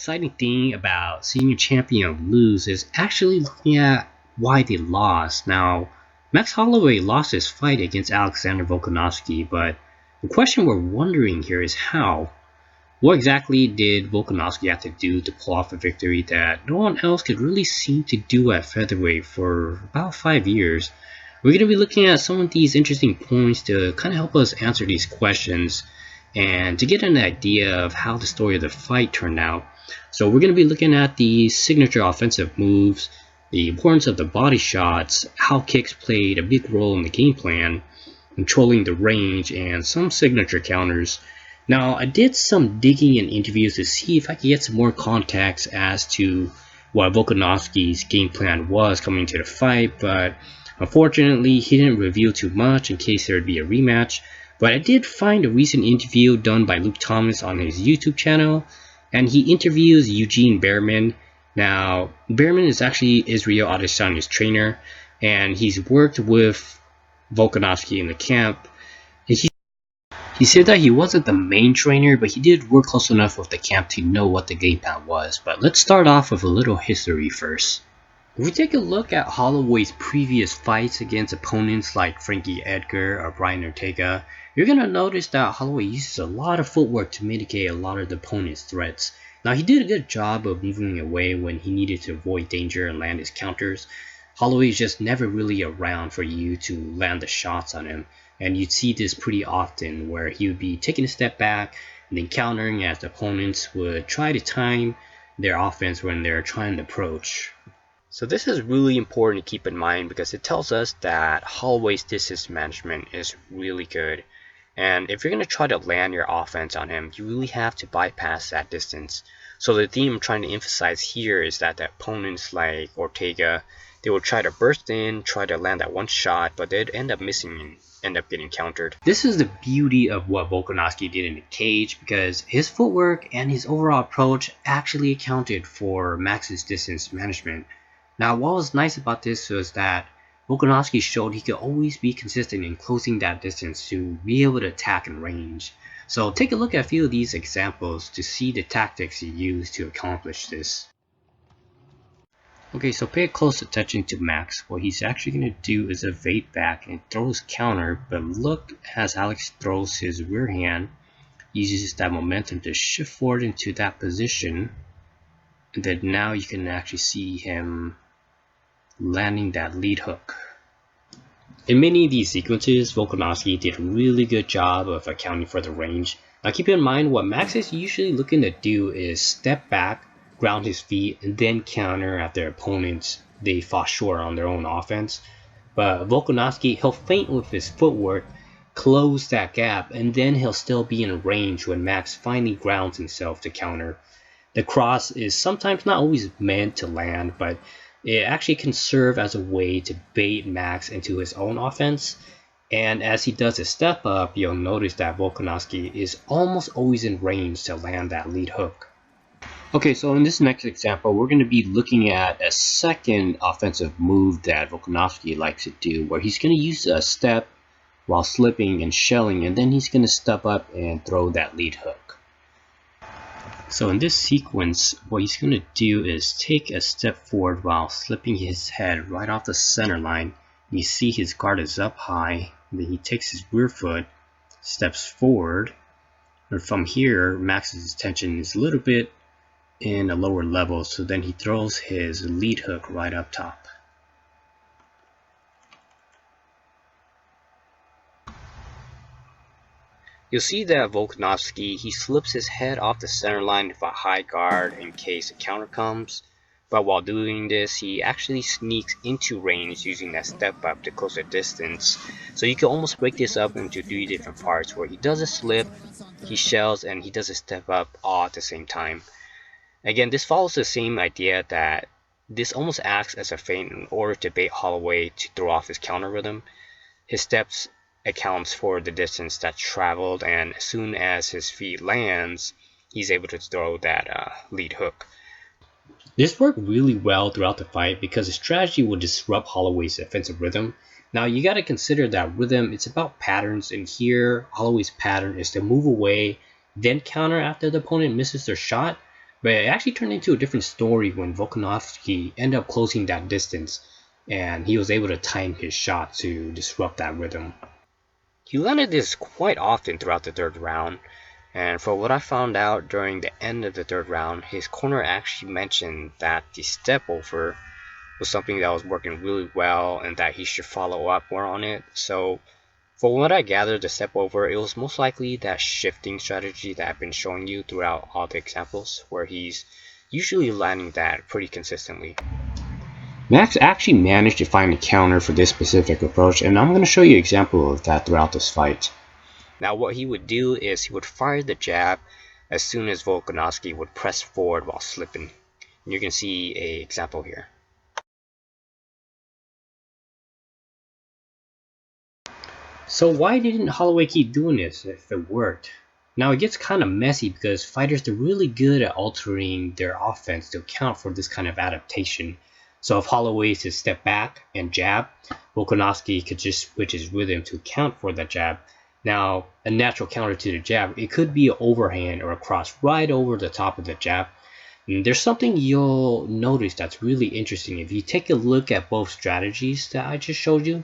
exciting thing about seeing a champion lose is actually looking at why they lost. Now, Max Holloway lost his fight against Alexander Volkanovski, but the question we're wondering here is how. What exactly did Volkanovski have to do to pull off a victory that no one else could really seem to do at featherweight for about 5 years? We're going to be looking at some of these interesting points to kind of help us answer these questions and to get an idea of how the story of the fight turned out. So we're going to be looking at the signature offensive moves, the importance of the body shots, how kicks played a big role in the game plan, controlling the range, and some signature counters. Now, I did some digging in interviews to see if I could get some more context as to what Volkanovski's game plan was coming into the fight, but unfortunately, he didn't reveal too much in case there would be a rematch. But I did find a recent interview done by Luke Thomas on his YouTube channel, and he interviews Eugene Bareman. Now, Bareman is actually Israel Adesanya's trainer, and he's worked with Volkanovski in the camp. And he said that he wasn't the main trainer, but he did work close enough with the camp to know what the game plan was. But let's start off with a little history first. If we take a look at Holloway's previous fights against opponents like Frankie Edgar or Brian Ortega, you're going to notice that Holloway uses a lot of footwork to mitigate a lot of the opponent's threats. Now, he did a good job of moving away when he needed to avoid danger and land his counters. Holloway is just never really around for you to land the shots on him, and you'd see this pretty often where he would be taking a step back and then countering as the opponents would try to time their offense when they're trying to approach. So this is really important to keep in mind because it tells us that Holloway's distance management is really good. And if you're going to try to land your offense on him, you really have to bypass that distance. So the theme I'm trying to emphasize here is that the opponents like Ortega, they will try to burst in, try to land that one shot, but they'd end up missing and end up getting countered. This is the beauty of what Volkanovski did in the cage because his footwork and his overall approach actually accounted for Max's distance management. Now, what was nice about this was that Volkanovski showed he could always be consistent in closing that distance to be able to attack in range. So take a look at a few of these examples to see the tactics he used to accomplish this. Okay, so pay close attention to Max. What he's actually going to do is evade back and throw his counter, but look as Alex throws his rear hand, he uses that momentum to shift forward into that position, and then now you can actually see him landing that lead hook. In many of these sequences, Volkanovski did a really good job of accounting for the range. Now keep in mind what Max is usually looking to do is step back, ground his feet, and then counter at their opponents they fall short on their own offense. But Volkanovski, he'll feint with his footwork, close that gap, and then he'll still be in range when Max finally grounds himself to counter. The cross is sometimes not always meant to land, but it actually can serve as a way to bait Max into his own offense. And as he does his step up, you'll notice that Volkanovski is almost always in range to land that lead hook. Okay, so in this next example, we're going to be looking at a second offensive move that Volkanovski likes to do, where he's going to use a step while slipping and shelling, and then he's going to step up and throw that lead hook. So in this sequence, what he's going to do is take a step forward while slipping his head right off the center line. You see his guard is up high, and then he takes his rear foot, steps forward, and from here, Max's tension is a little bit in a lower level, so then he throws his lead hook right up top. You'll see that Volkanovski, he slips his head off the center line with a high guard in case a counter comes, but while doing this, he actually sneaks into range using that step up to close the distance. So you can almost break this up into 3 different parts where he does a slip, he shells, and he does a step up all at the same time. Again, this follows the same idea that this almost acts as a feint in order to bait Holloway to throw off his counter rhythm. His steps accounts for the distance that's traveled, and as soon as his feet lands, he's able to throw that lead hook. This worked really well throughout the fight because the strategy would disrupt Holloway's offensive rhythm. Now you got to consider that rhythm, it's about patterns, and here Holloway's pattern is to move away, then counter after the opponent misses their shot. But it actually turned into a different story when Volkanovski ended up closing that distance and he was able to time his shot to disrupt that rhythm. He landed this quite often throughout the third round, and for what I found out during the end of the third round, his corner actually mentioned that the step over was something that was working really well and that he should follow up more on it. So for what I gathered, the step over, it was most likely that shifting strategy that I've been showing you throughout all the examples, where he's usually landing that pretty consistently. Max actually managed to find a counter for this specific approach, and I'm going to show you an example of that throughout this fight. Now what he would do is he would fire the jab as soon as Volkanovski would press forward while slipping. And you can see an example here. So why didn't Holloway keep doing this if it worked? Now it gets kind of messy because fighters are really good at altering their offense to account for this kind of adaptation. So if Holloway is to step back and jab, Volkanovski could just switch his rhythm to account for that jab. Now a natural counter to the jab, it could be an overhand or a cross right over the top of the jab. And there's something you'll notice that's really interesting. If you take a look at both strategies that I just showed you,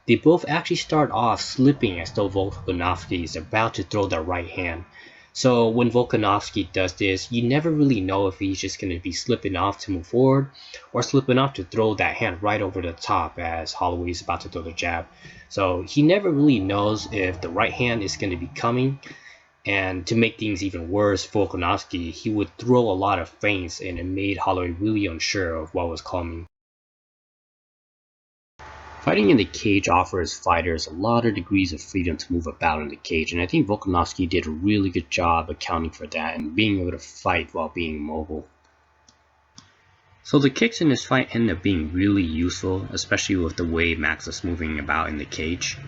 they both actually start off slipping as though Volkanovski is about to throw the right hand. So when Volkanovski does this, you never really know if he's just going to be slipping off to move forward or slipping off to throw that hand right over the top as Holloway is about to throw the jab. So he never really knows if the right hand is going to be coming. And to make things even worse, Volkanovski, he would throw a lot of feints and it made Holloway really unsure of what was coming. Fighting in the cage offers fighters a lot of degrees of freedom to move about in the cage, and I think Volkanovski did a really good job accounting for that and being able to fight while being mobile. So the kicks in this fight ended up being really useful, especially with the way Max was moving about in the cage.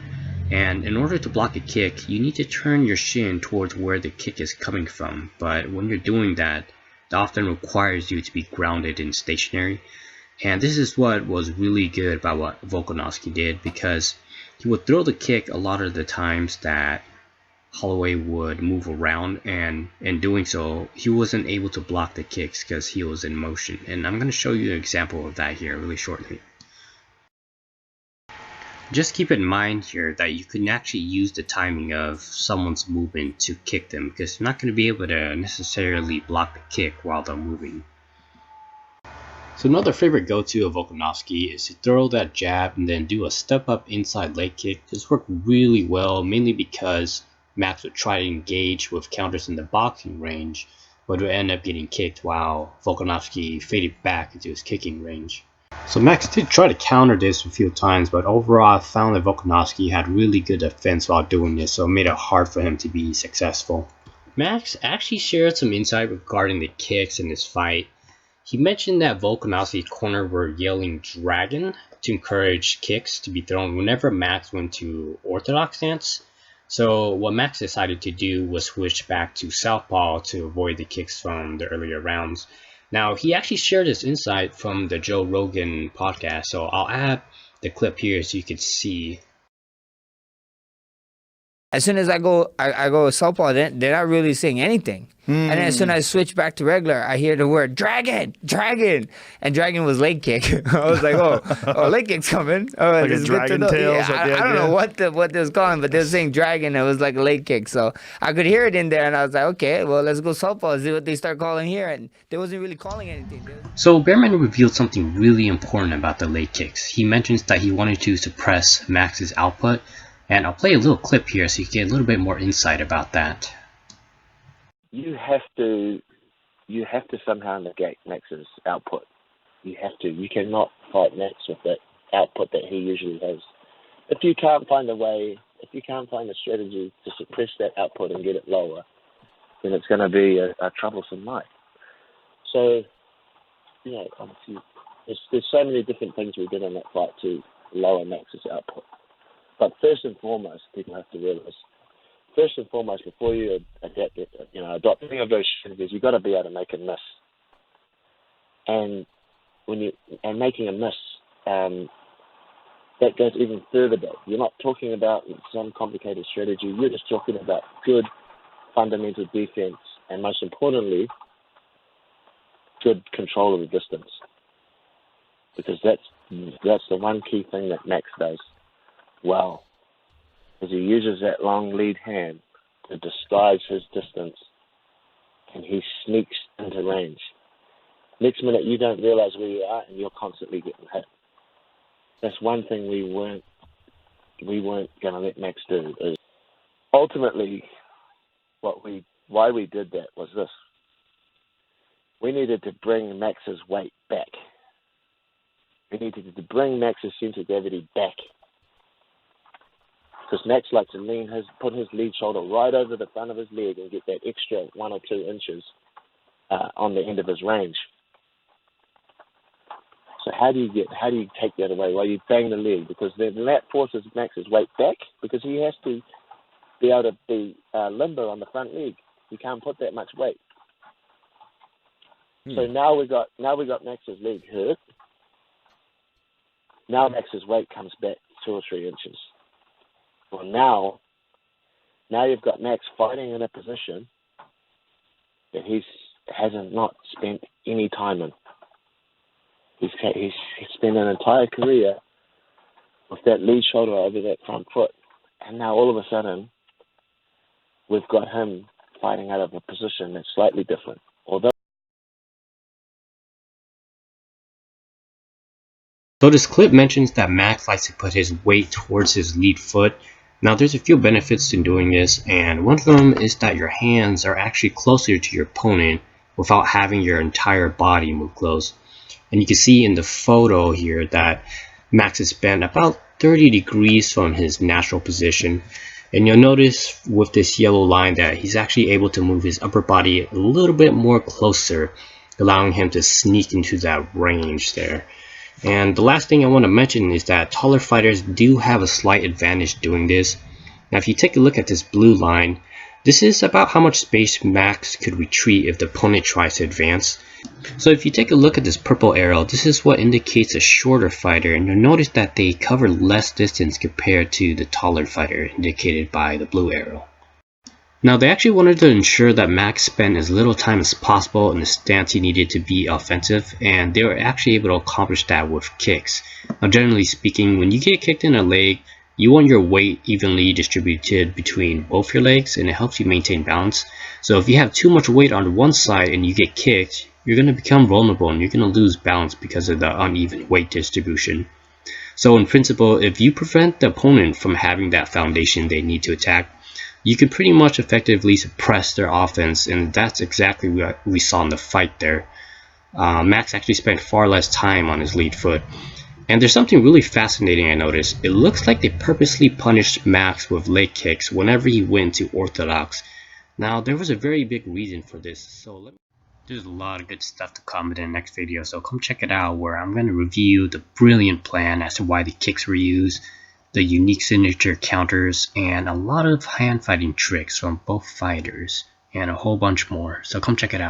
And in order to block a kick, you need to turn your shin towards where the kick is coming from, but when you're doing that, it often requires you to be grounded and stationary. And this is what was really good about what Volkanovski did, because he would throw the kick a lot of the times that Holloway would move around, and in doing so, he wasn't able to block the kicks because he was in motion. And I'm going to show you an example of that here really shortly. Just keep in mind here that you can actually use the timing of someone's movement to kick them, because you're not going to be able to necessarily block the kick while they're moving. So another favorite go-to of Volkanovski is to throw that jab and then do a step-up inside leg kick. This worked really well, mainly because Max would try to engage with counters in the boxing range, but would end up getting kicked while Volkanovski faded back into his kicking range. So Max did try to counter this a few times, but overall I found that Volkanovski had really good defense while doing this, so it made it hard for him to be successful. Max actually shared some insight regarding the kicks in this fight. He mentioned that Volkanovski's corner were yelling "Dragon" to encourage kicks to be thrown whenever Max went to orthodox stance. So what Max decided to do was switch back to southpaw to avoid the kicks from the earlier rounds. Now he actually shared this insight from the Joe Rogan podcast, so I'll add the clip here so you can see. As soon as I go southpaw, they're not really saying anything. And then as soon as I switch back to regular, I hear the word "dragon, dragon," and dragon was leg kick. I was like, oh, leg kick's coming. Oh, like a dragon tails. Yeah, I don't know what they was calling, but they were saying dragon. It was like a leg kick, so I could hear it in there, and I was like, okay, well, let's go southpaw. See what they start calling here, and they wasn't really calling anything. So Bareman revealed something really important about the leg kicks. He mentions that he wanted to suppress Max's output. And I'll play a little clip here so you get a little bit more insight about that. You have to somehow negate Max's output. You have to. You cannot fight Max with that output that he usually has. If you can't find a way, if you can't find a strategy to suppress that output and get it lower, then it's going to be a troublesome night. So, obviously, there's so many different things we did in that fight to lower Max's output. But first and foremost, people have to realize, before you adopt any of those strategies, you've got to be able to make a miss. And making a miss, that goes even further back. You're not talking about some complicated strategy. You're just talking about good fundamental defense, and most importantly, good control of the distance, because that's the one key thing that Max does well, is he uses that long lead hand to disguise his distance, and he sneaks into range. Next minute, you don't realize where you are, and you're constantly getting hit. That's one thing we weren't going to let Max do. Is ultimately, why we did that was this: we needed to bring Max's weight back. We needed to bring Max's center of gravity back, because Max likes to put his lead shoulder right over the front of his leg and get that extra 1 or 2 inches on the end of his range. So how do you take that away? Well, you bang the leg, because then that forces Max's weight back, because he has to be able to be limber on the front leg. You can't put that much weight. So now we got Max's leg hurt. Now Max's weight comes back 2 or 3 inches. Well, now you've got Max fighting in a position that he hasn't not spent any time in. He's spent an entire career with that lead shoulder over that front foot, and now all of a sudden we've got him fighting out of a position that's slightly different. So this clip mentions that Max likes to put his weight towards his lead foot. Now there's a few benefits to doing this, and one of them is that your hands are actually closer to your opponent without having your entire body move close. And you can see in the photo here that Max is bent about 30 degrees from his natural position. And you'll notice with this yellow line that he's actually able to move his upper body a little bit more closer, allowing him to sneak into that range there. And the last thing I want to mention is that taller fighters do have a slight advantage doing this. Now if you take a look at this blue line, this is about how much space Max could retreat if the opponent tries to advance. So if you take a look at this purple arrow, this is what indicates a shorter fighter, and you'll notice that they cover less distance compared to the taller fighter indicated by the blue arrow. Now they actually wanted to ensure that Max spent as little time as possible in the stance he needed to be offensive, and they were actually able to accomplish that with kicks. Now generally speaking, when you get kicked in a leg, you want your weight evenly distributed between both your legs, and it helps you maintain balance. So if you have too much weight on one side and you get kicked, you're going to become vulnerable and you're going to lose balance because of the uneven weight distribution. So in principle, if you prevent the opponent from having that foundation they need to attack, you can pretty much effectively suppress their offense, and that's exactly what we saw in the fight there. Max actually spent far less time on his lead foot. And there's something really fascinating I noticed. It looks like they purposely punished Max with leg kicks whenever he went to orthodox. Now there was a very big reason for this, so there's a lot of good stuff to come in the next video, so come check it out, where I'm going to review the brilliant plan as to why the kicks were used, the unique signature counters, and a lot of hand fighting tricks from both fighters, and a whole bunch more, so come check it out.